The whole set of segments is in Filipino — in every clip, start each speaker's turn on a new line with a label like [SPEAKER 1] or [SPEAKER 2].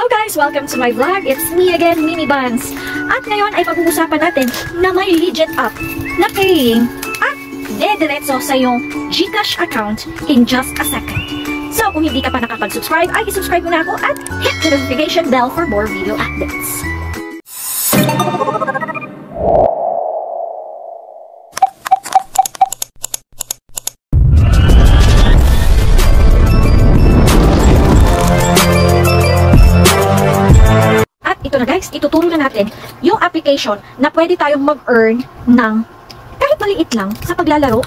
[SPEAKER 1] Hello guys! Welcome to my vlog. It's me again, Mimi Buns. At ngayon ay pag-uusapan natin na may legit app na paying at dediretso sa iyong GCash account in just a second. So kung hindi ka pa nakapag-subscribe, ay isubscribe mo na ako at hit the notification bell for more video updates. Ito na guys, ituturo na natin yung application na pwede tayong mag-earn ng kahit maliit lang sa paglalaro.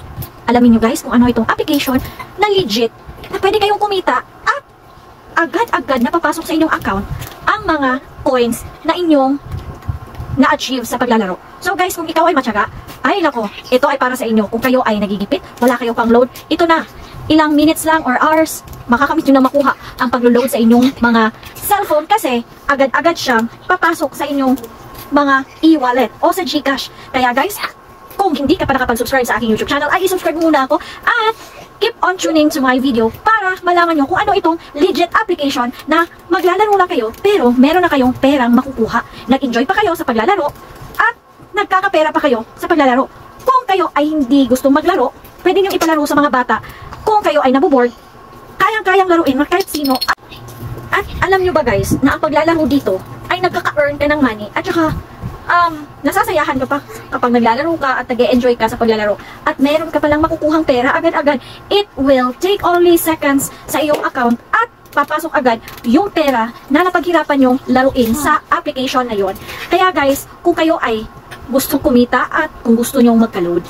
[SPEAKER 1] Alamin nyo guys kung ano itong application na legit na pwede kayong kumita at agad-agad na papasok sa inyong account ang mga coins na inyong na-achieve sa paglalaro. So guys, kung ikaw ay matyaga, ay nako, ito ay para sa inyo. Kung kayo ay nagigipit, wala kayo pang load, ito na. Ilang minutes lang or hours, makakamit nyo na makuha ang pag-load sa inyong mga cellphone kasi agad-agad siyang papasok sa inyong mga e-wallet o sa GCash. Kaya guys, kung hindi ka pa nakapag-subscribe sa aking YouTube channel, ay i-subscribe muna ako at keep on tuning to my video para malaman nyo kung ano itong legit application na maglalaro lang kayo pero meron na kayong perang makukuha. Nag-enjoy pa kayo sa paglalaro at nagkakapera pa kayo sa paglalaro. Kung kayo ay hindi gustong maglaro, pwede nyo ipalaro sa mga bata. Kung kayo ay naboboard, kayang-kayang laruin kahit sino. At alam nyo ba guys, na ang paglalaro dito ay nagkaka-earn ka ng money at saka nasasayahan ka pa kapag naglalaro ka at nag-e-enjoy ka sa paglalaro at meron ka palang makukuhang pera agad-agad. It will take only seconds sa iyong account at papasok agad yung pera na napaghirapan yung laruin sa application na yon. Kaya guys, kung kayo ay gustong kumita at kung gusto nyong magka-load,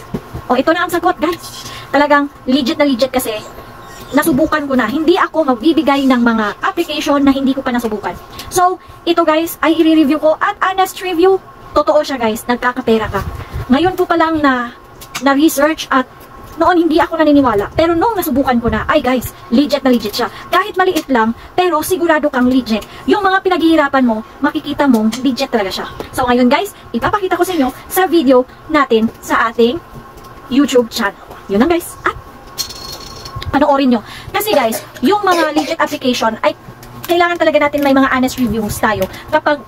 [SPEAKER 1] ito na ang sagot guys. Talagang legit na legit kasi nasubukan ko na. Hindi ako magbibigay ng mga application na hindi ko pa nasubukan. So, ito guys ay i-review ko at honest review. Totoo siya guys, nagkakapera ka. Ngayon ko pa lang na research at noon hindi ako naniniwala. Pero nung nasubukan ko na, ay guys, legit na legit siya. Kahit maliit lang, pero sigurado kang legit. Yung mga pinaghihirapan mo, makikita mong legit talaga siya. So ngayon guys, ipapakita ko sa inyo sa video natin sa ating YouTube channel. Yun lang guys. At panoorin nyo. Kasi guys, yung mga legit application ay kailangan talaga natin may mga honest reviews tayo kapag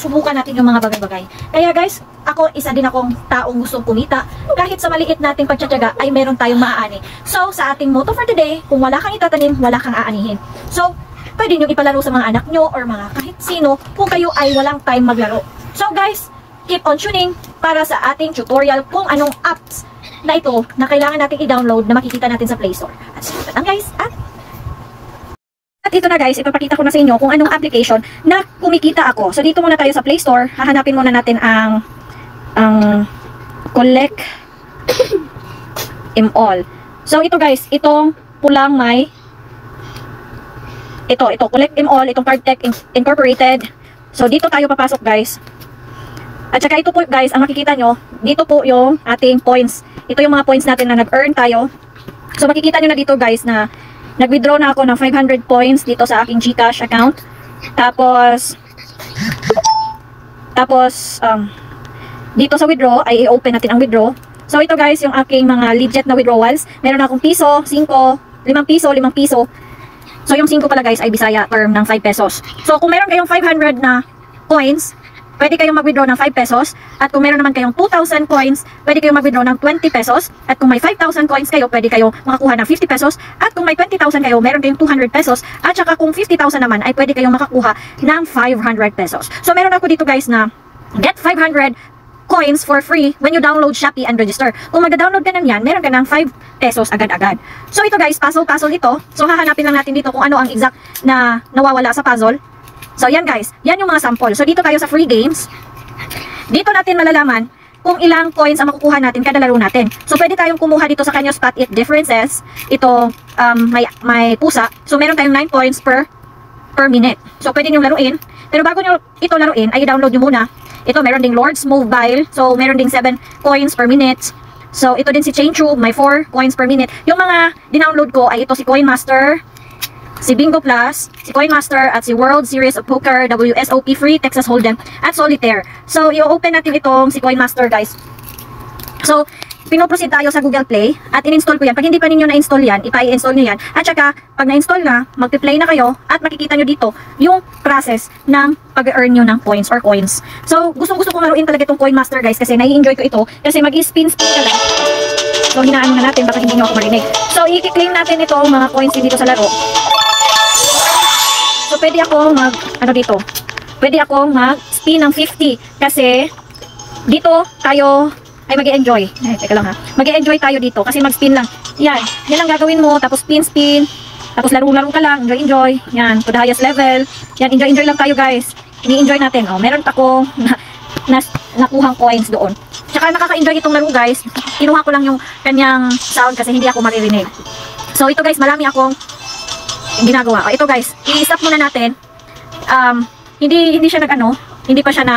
[SPEAKER 1] subukan natin yung mga bagay-bagay. Kaya guys, ako isa din akong taong gustong kumita. Kahit sa maliit nating pagtsatsaga ay meron tayong maaani. So, sa ating motto for today, kung wala kang itatanim, wala kang aanihin. So, pwede nyo ipalaro sa mga anak nyo or mga kahit sino kung kayo ay walang time maglaro. So guys, keep on tuning para sa ating tutorial kung anong apps na ito na kailangan natin i-download na makikita natin sa Play Store. At sige lang guys. At ito na guys, ipapakita ko na sa inyo kung anong application na kumikita ako. So dito muna tayo sa Play Store. Hahanapin muna natin ang Collect All. So ito guys, itong pulang may ito Collect All, itong Cardtech Incorporated. So dito tayo papasok guys. At saka ito po guys, ang makikita nyo, dito po yung ating points. Ito yung mga points natin na nag-earn tayo. So makikita nyo na dito guys na nag-withdraw na ako ng 500 points dito sa aking GCash account. Tapos dito sa withdraw ay i-open natin ang withdraw. So ito guys yung aking mga legit na withdrawals. Meron akong piso, 5, 5 piso. So yung 5 pala guys ay Bisaya term ng 5 pesos. So kung meron kayong 500 na coins, pwede kayong mag-withdraw ng 5 pesos. At kung meron naman kayong 2,000 coins, pwede kayong mag-withdraw ng 20 pesos. At kung may 5,000 coins kayo, pwede kayong makakuha ng 50 pesos. At kung may 20,000 kayo, meron kayong 200 pesos. At saka kung 50,000 naman, ay pwede kayong makakuha ng 500 pesos. So meron ako dito guys na get 500 coins for free when you download Shopee and register. Kung mag-download ka na yan, meron ka ng 5 pesos agad-agad. So ito guys, puzzle ito. So hahanapin lang natin dito kung ano ang exact na nawawala sa puzzle. So yan guys, yan yung mga sample. So dito tayo sa free games. Dito natin malalaman kung ilang coins ang makukuha natin kada laro natin. So pwede tayong kumuha dito sa kanya spot it differences. Ito may pusa. So meron tayong 9 points per minute. So pwede nyo laruin. Pero bago nyo ito laruin, ay i-download nyo muna. Ito meron ding Lord's Mobile. So meron ding 7 coins per minute. So ito din si Chain Tube, may 4 coins per minute. Yung mga dinownload ko ay ito si Coinmaster, si Bingo Plus, si Coinmaster, at si World Series of Poker, WSOP Free, Texas Hold'em, at Solitaire. So, i-open natin itong si Coinmaster, guys. So, pinoproceed tayo sa Google Play at in-install ko yan. Pag hindi pa ninyo na-install yan, ipa-i-install nyo yan. At saka, pag na-install na, mag-play na kayo at makikita nyo dito yung process ng pag-earn nyo ng points or coins. So, gustong-gusto kong laruin talaga itong Coin Master guys kasi nai-enjoy ko ito kasi mag-spin ka lang. So, hinaan na natin baka hindi nyo ako marinig. So, i-claim natin itong mga coins dito sa laro. So, pwede akong pwede akong mag-spin ng 50 kasi dito tayo ay mag-e-enjoy. Teka lang ha. Mag-e-enjoy tayo dito kasi mag-spin lang. Yan lang gagawin mo. Tapos spin. Tapos laro-laro ka lang. Enjoy. Yan, to the highest level. Yan, enjoy lang tayo guys. Ini-enjoy natin. Oh, meron ako nakuhang coins doon. Tsaka nakaka-enjoy itong laro guys. Kinuha ko lang yung kanyang sound kasi hindi ako maririnig. So ito guys, marami akong ginagawa. Ito guys, i-stop muna natin. Hindi siya hindi pa siya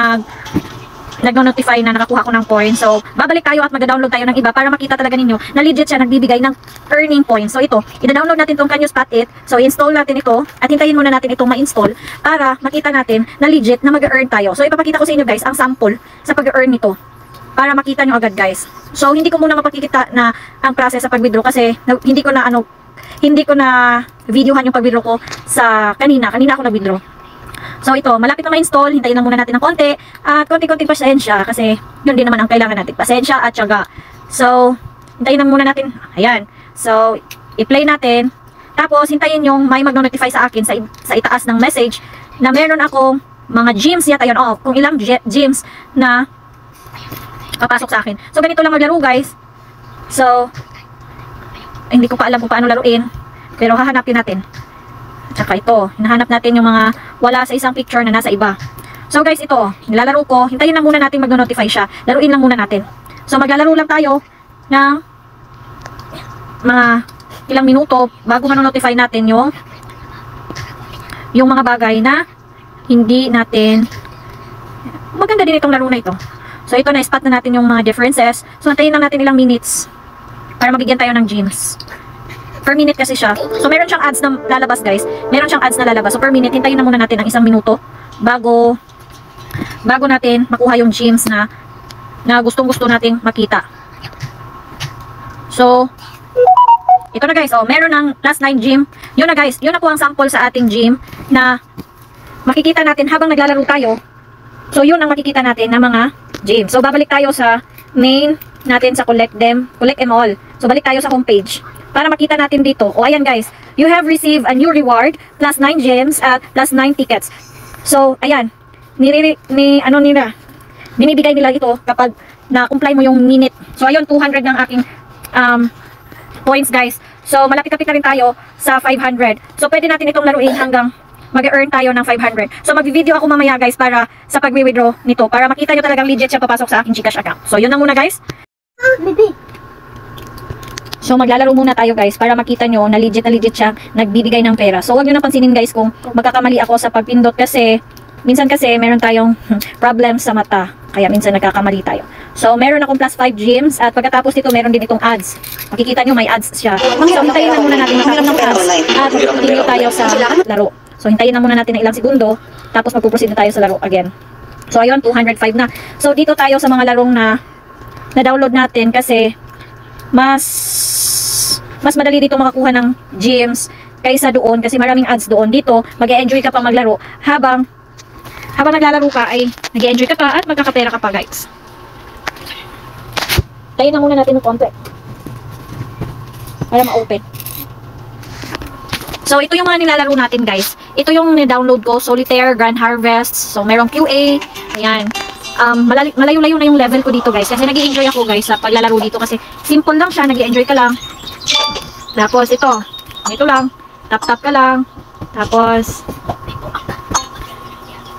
[SPEAKER 1] nag-notify na nakakuha ko ng points. So, babalik tayo at mag-download tayo ng iba para makita talaga ninyo na legit siya nagbibigay ng earning points. So, ito, i-download natin itong Can You Spot It. So, install natin ito at hintayin muna natin itong ma-install para makita natin na legit na mag-earn tayo. So, ipapakita ko sa inyo guys ang sample sa pag-earn nito para makita nyo agad guys. So, hindi ko muna mapakikita na ang process sa pag-withdraw kasi hindi ko na videohan yung pag-withdraw ko sa kanina ako nag-withdraw. So ito, malapit na ma-install, hintayin lang muna natin ng konti at konti-konting pasensya kasi yun din naman ang kailangan natin, pasensya at syaga. So, hintayin lang muna natin, ayan. So, i-play natin, tapos hintayin yung may mag-notify sa akin sa itaas ng message na meron akong mga gems yata yun, kung ilang gems na papasok sa akin. So, ganito lang maglaro guys. So, hindi ko pa alam kung paano laruin, pero hahanapin natin. Tsaka ito, hinahanap natin yung mga wala sa isang picture na nasa iba. So guys, ito, nilalaro ko. Hintayin lang muna natin mag-notify siya. Laruin lang muna natin. So maglalaro lang tayo ng mga ilang minuto bago ma-notify natin yung mga bagay na hindi natin. Maganda din itong laro na ito. So ito, na-spot na natin yung mga differences. So hintayin lang natin ilang minutes para magigyan tayo ng gems. Per minute kasi siya. So, meron siyang ads na lalabas, guys. Meron siyang ads na lalabas. So, per minute, hintayin na muna natin ng 1 minuto bago natin makuha yung gems na gustong-gusto nating makita. So, ito na guys. Oh, meron ng plus 9 gem. Yun na guys. Yun na po ang sample sa ating gem na makikita natin habang naglalaro tayo. So, yun ang makikita natin na mga gem. So, babalik tayo sa main natin sa collect them all. So, balik tayo sa homepage. Para makita natin dito. O, ayan guys. You have received a new reward plus 9 gems at plus 9 tickets. So, ayan. Binibigay nila ito kapag na-comply mo yung minute. So, ayun, 200 ng aking points guys. So, malapit-lapit na rin tayo sa 500. So, pwede natin itong laruin hanggang mag-earn tayo ng 500. So, mag-video ako mamaya guys para sa pag-withdraw nito. Para makita nyo talagang legit siya papasok sa aking GCash account. So, yun na muna guys. Baby. So, maglalaro muna tayo guys para makita nyo na legit siya nagbibigay ng pera. So, huwag nyo na pansinin guys kung magkakamali ako sa pagpindot kasi minsan kasi meron tayong problems sa mata. Kaya minsan nagkakamali tayo. So, meron akong plus 5 gems at pagkatapos nito meron din itong ads. Makikita nyo may ads siya. So, hintayin lang muna natin matapos ng ads at continue tayo sa laro. So, hintayin lang muna natin ng ilang segundo tapos magpuproceed na tayo sa laro again. So, ayun, 205 na. So, dito tayo sa mga larong na-download natin kasi mas madali dito makakuha ng gems kaysa doon kasi maraming ads doon. Dito, mag-e-enjoy ka pa maglaro habang naglalaro ka ay nag-e-enjoy ka pa at magkakapera ka pa guys. Tayo na muna natin ng konti para ma-open. So, ito yung mga nilalaro natin guys. Ito yung ni-download ko, Solitaire, Grand Harvest. So, merong QA. Ayan. Malayo-layo na yung level ko dito guys kasi nag-i-enjoy ako guys sa paglalaro dito kasi simple lang siya, nag-i-enjoy ka lang. Tapos ito lang, tap ka lang, tapos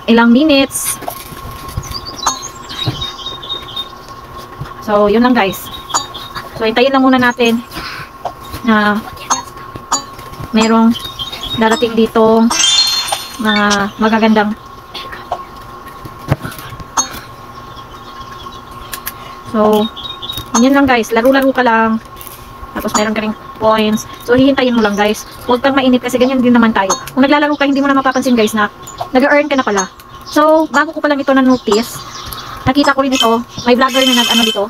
[SPEAKER 1] ilang minutes. So yun lang guys. So hintayin lang muna natin na merong darating dito mga magagandang. So, yun lang guys. Laro-laro ka lang. Tapos meron ka ring points. So, hihintayin mo lang guys. Huwag kang mainit kasi ganyan din naman tayo. Kung naglalaro ka, hindi mo na mapapansin guys na nag-earn ka na pala. So, bago ko pa lang ito na-notice, nakita ko rin ito. May vlogger na nag-ano dito.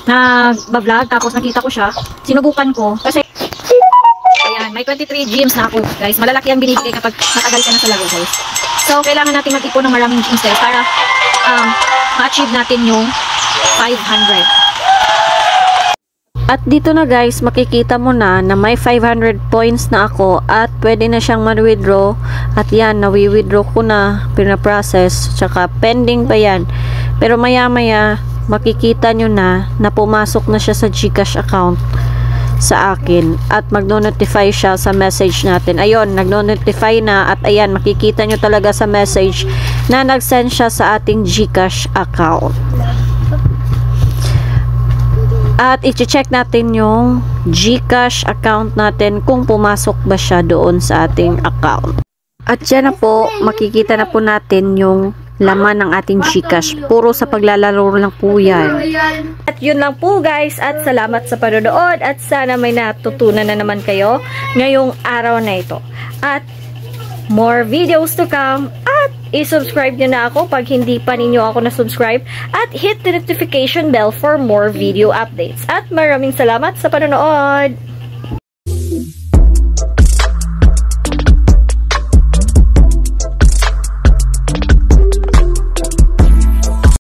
[SPEAKER 1] nag-vlog, tapos nakita ko siya, sinubukan ko, kasi, ayan, may 23 gems na ako, guys. Malalaki ang binibigay kapag matagal ka na sa laro, guys. So, kailangan natin mag-ipon ng maraming gems, guys, para, ma-achieve natin yung 500.
[SPEAKER 2] At dito na guys, makikita mo na may 500 points na ako at pwede na siyang ma-withdraw. At yan, nawi-withdraw ko na, pinaprocess, tsaka pending pa yan. Pero maya maya, makikita nyo na pumasok na siya sa GCash account sa akin. At magno-notify siya sa message natin. Ayun, nagno-notify na at ayan, makikita nyo talaga sa message na nag-send siya sa ating GCash account. At i-check natin yung GCash account natin kung pumasok ba siya doon sa ating account. At dyan na po, makikita na po natin yung laman ng ating GCash. Puro sa paglalaro lang po yan. At yun lang po guys, at salamat sa panonood at sana may natutunan na naman kayo ngayong araw na ito. At more videos to come, at i-subscribe nyo na ako pag hindi pa ninyo ako na-subscribe, at hit the notification bell for more video updates. At maraming salamat sa panonood!